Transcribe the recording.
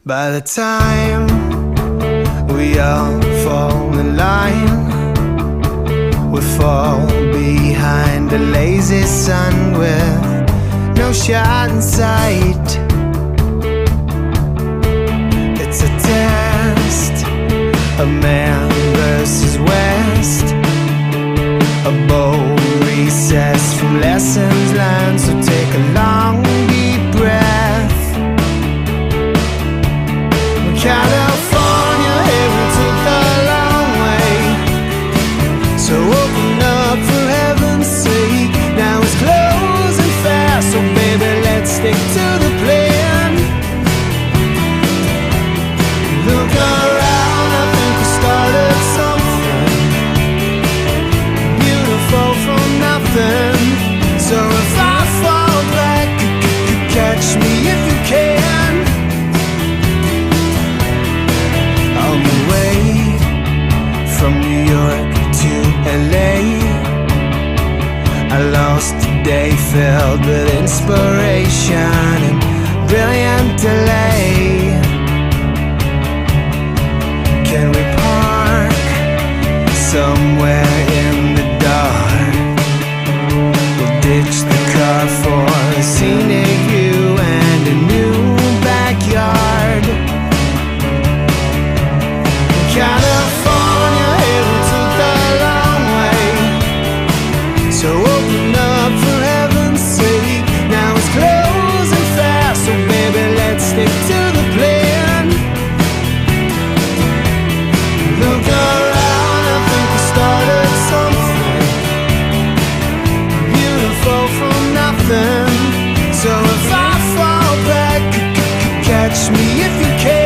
By the time we all fall in line, we fall behind a lazy sun with no shot in sight. It's a test of man versus West, a bold recess from lessons learned. So take a long deep breath. California, heaven took the long way, so open up for heaven's sake. Now it's closing fast, so baby, let's stick to the plan. Look around, I think we started something beautiful from nothing. So if I fall back, catch me if you can. On the way from New York to LA, I lost a day filled with inspiration and brilliant delay. Can we park somewhere in the dark? We'll ditch the car for a scenic view and a new backyard. California, heaven took the long way, so open up for heaven's sake. Now it's closing fast, so baby, let's stick to the plan. Look around, I think we started something beautiful from nothing. So if I fall back, catch me if you can.